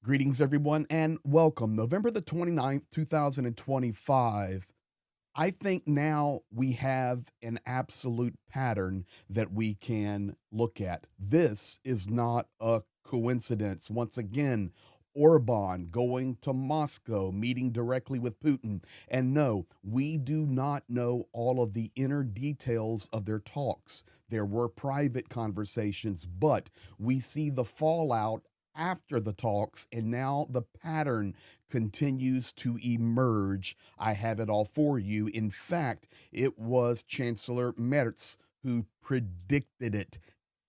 Greetings, everyone, and welcome. November the 29th, 2025. I think now we have an absolute pattern that we can look at. This is not a coincidence. Once again, Orban going to Moscow, meeting directly with Putin. And no, we do not know all of the inner details of their talks. There were private conversations, but we see the fallout after the talks, and now the pattern continues to emerge. I have it all for you. In fact, it was Chancellor Merz who predicted it.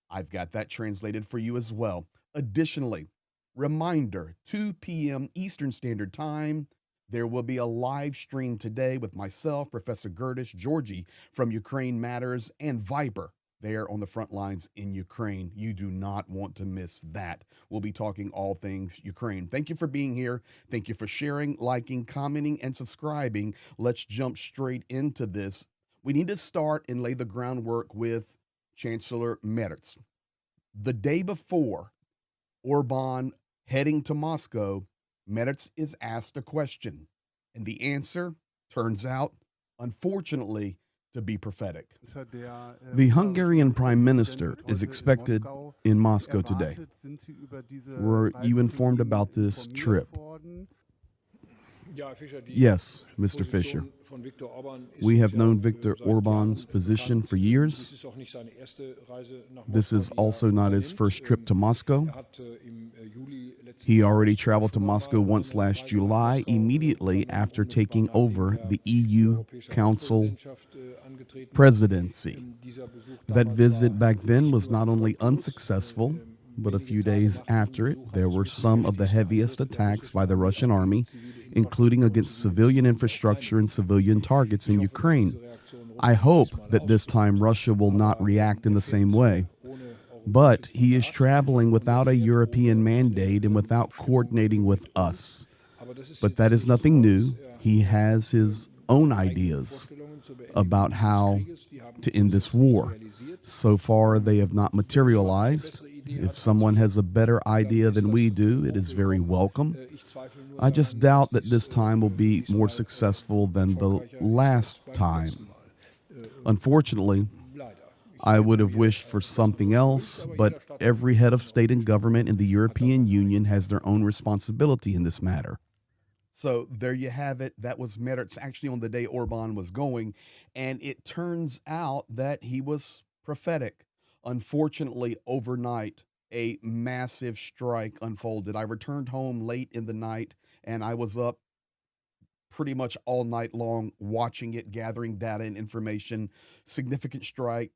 I've got that translated for you as well. Additionally, reminder 2 p.m. Eastern Standard Time. There will be a live stream today with myself, Professor Gerdish, Georgie from Ukraine Matters, and Viper there on the front lines in Ukraine. You do not want to miss that. We'll be talking all things Ukraine. Thank you for being here. Thank you for sharing, liking, commenting, and subscribing. Let's jump straight into this. We need to start and lay the groundwork with Chancellor Merz. The day before Orban heading to Moscow, Merz is asked a question, and the answer turns out, unfortunately, to be prophetic. The Hungarian Prime Minister is expected in Moscow today. Were you informed about this trip? Yes, Mr. Fischer. We have known Viktor Orbán's position for years. This is also not his first trip to Moscow. He already traveled to Moscow once last July, immediately after taking over the EU Council presidency. That visit back then was not only unsuccessful, but a few days after it, there were some of the heaviest attacks by the Russian army, including against civilian infrastructure and civilian targets in Ukraine. I hope that this time Russia will not react in the same way. But he is traveling without a European mandate and without coordinating with us. But that is nothing new. He has his own ideas about how to end this war. So far, they have not materialized. If someone has a better idea than we do, it is very welcome. I just doubt that this time will be more successful than the last time. Unfortunately, I would have wished for something else, but every head of state and government in the European Union has their own responsibility in this matter. So there you have it. That was Merz actually on the day Orban was going, and it turns out that he was prophetic. Unfortunately, overnight, a massive strike unfolded. I returned home late in the night, and I was up pretty much all night long watching it, gathering data and information. Significant strike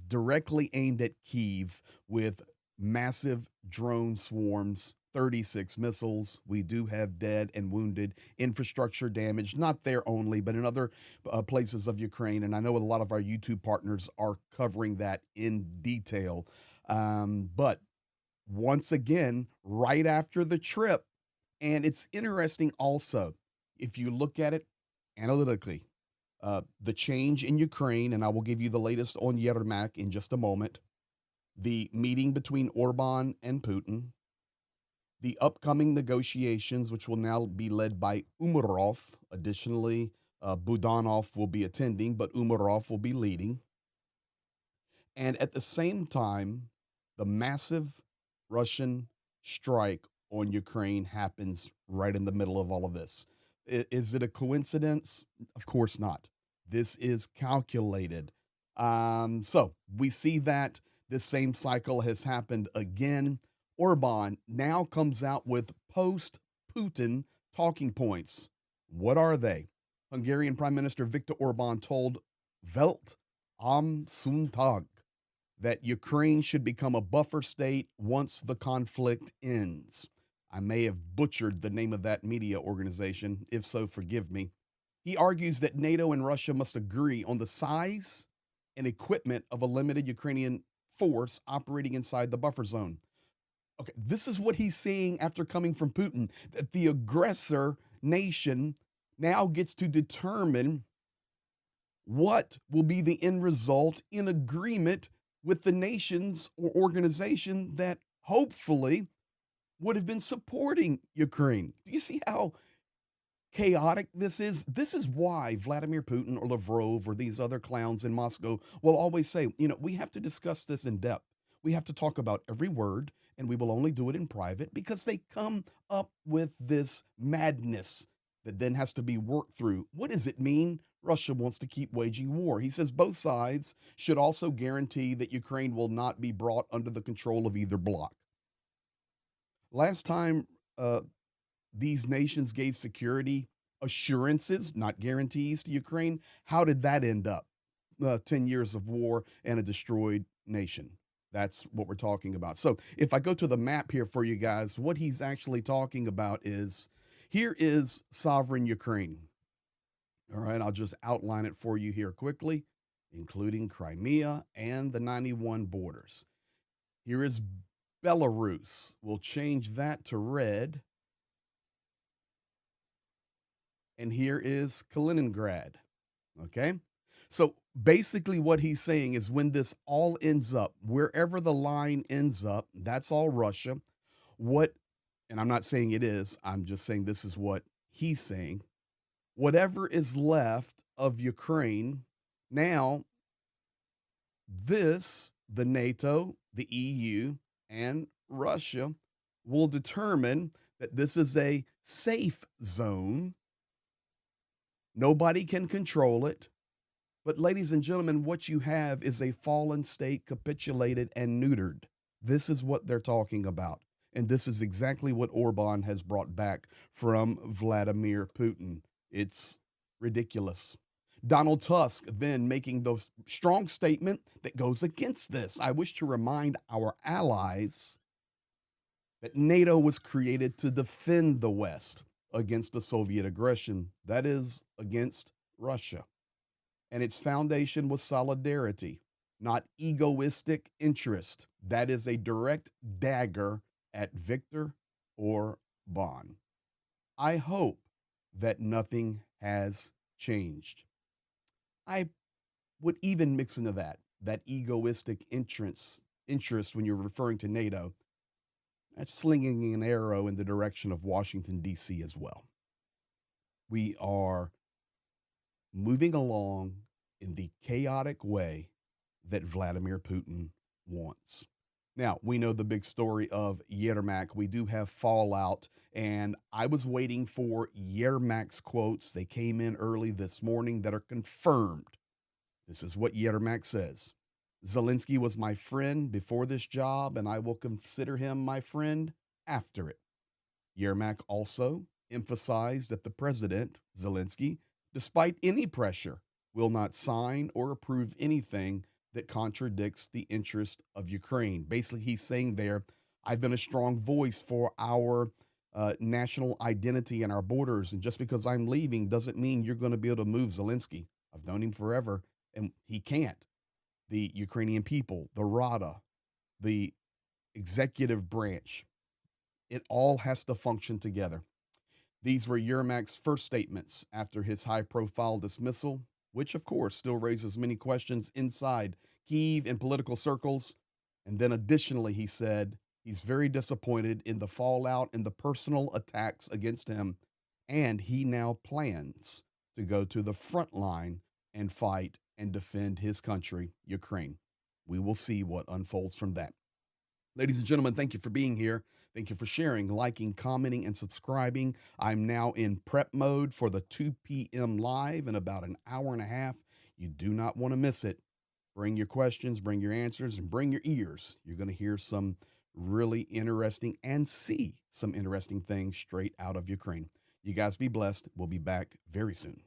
directly aimed at Kyiv with massive drone swarms, 36 missiles. We do have dead and wounded, infrastructure damage, not there only, but in other places of Ukraine. And I know a lot of our YouTube partners are covering that in detail. But once again, right after the trip, and it's interesting also, if you look at it analytically, the change in Ukraine, and I will give you the latest on Yermak in just a moment, the meeting between Orban and Putin, the upcoming negotiations, which will now be led by Umarov. Additionally, Budanov will be attending, but Umarov will be leading. And at the same time, the massive Russian strike on Ukraine happens right in the middle of all of this. Is it a coincidence? Of course not. This is calculated. So we see that this same cycle has happened again. Orban now comes out with post-Putin talking points. What are they? Hungarian Prime Minister Viktor Orbán told Welt am Sonntag that Ukraine should become a buffer state once the conflict ends. I may have butchered the name of that media organization. If so, forgive me. He argues that NATO and Russia must agree on the size and equipment of a limited Ukrainian force operating inside the buffer zone. Okay, this is what he's saying after coming from Putin, that the aggressor nation now gets to determine what will be the end result in agreement with the nations or organization that hopefully would have been supporting Ukraine. Do you see how chaotic this is? This is why Vladimir Putin or Lavrov or these other clowns in Moscow will always say, we have to discuss this in depth. We have to talk about every word, and we will only do it in private because they come up with this madness that then has to be worked through. What does it mean? Russia wants to keep waging war. He says both sides should also guarantee that Ukraine will not be brought under the control of either bloc. Last time these nations gave security assurances, not guarantees, to Ukraine, how did that end up? 10 years of war and a destroyed nation. That's what we're talking about. So if I go to the map here for you guys, what he's actually talking about is here is sovereign Ukraine. All right, I'll just outline it for you here quickly, including Crimea and the 91 borders. Here is Belarus. We'll change that to red. And here is Kaliningrad. Okay. So basically, what he's saying is when this all ends up, wherever the line ends up, that's all Russia. And I'm not saying it is, I'm just saying this is what he's saying. Whatever is left of Ukraine, now the NATO, the EU, and Russia will determine that this is a safe zone. Nobody can control it. But ladies and gentlemen, what you have is a fallen state capitulated and neutered. This is what they're talking about. And this is exactly what Orban has brought back from Vladimir Putin. It's ridiculous. Donald Tusk then making the strong statement that goes against this. I wish to remind our allies that NATO was created to defend the West against the Soviet aggression, that is, against Russia. And its foundation was solidarity, not egoistic interest. That is a direct dagger at Viktor Orbán. I hope that nothing has changed. I would even mix into that egoistic interest when you're referring to NATO. That's slinging an arrow in the direction of Washington, D.C. as well. We are moving along in the chaotic way that Vladimir Putin wants. Now, we know the big story of Yermak. We do have fallout, and I was waiting for Yermak's quotes. They came in early this morning that are confirmed. This is what Yermak says. Zelensky was my friend before this job, and I will consider him my friend after it. Yermak also emphasized that the president, Zelensky, despite any pressure, will not sign or approve anything that contradicts the interest of Ukraine. Basically, he's saying there, I've been a strong voice for our national identity and our borders, and just because I'm leaving doesn't mean you're going to be able to move Zelensky. I've known him forever, and he can't. The Ukrainian people, the Rada, the executive branch, it all has to function together. These were Yermak's first statements after his high-profile dismissal, which, of course, still raises many questions inside Kyiv and political circles. And then additionally, he said he's very disappointed in the fallout and the personal attacks against him, and he now plans to go to the front line and fight and defend his country, Ukraine. We will see what unfolds from that. Ladies and gentlemen, thank you for being here. Thank you for sharing, liking, commenting, and subscribing. I'm now in prep mode for the 2 p.m. live in about an hour and a half. You do not want to miss it. Bring your questions, bring your answers, and bring your ears. You're going to hear some really interesting and see some interesting things straight out of Ukraine. You guys be blessed. We'll be back very soon.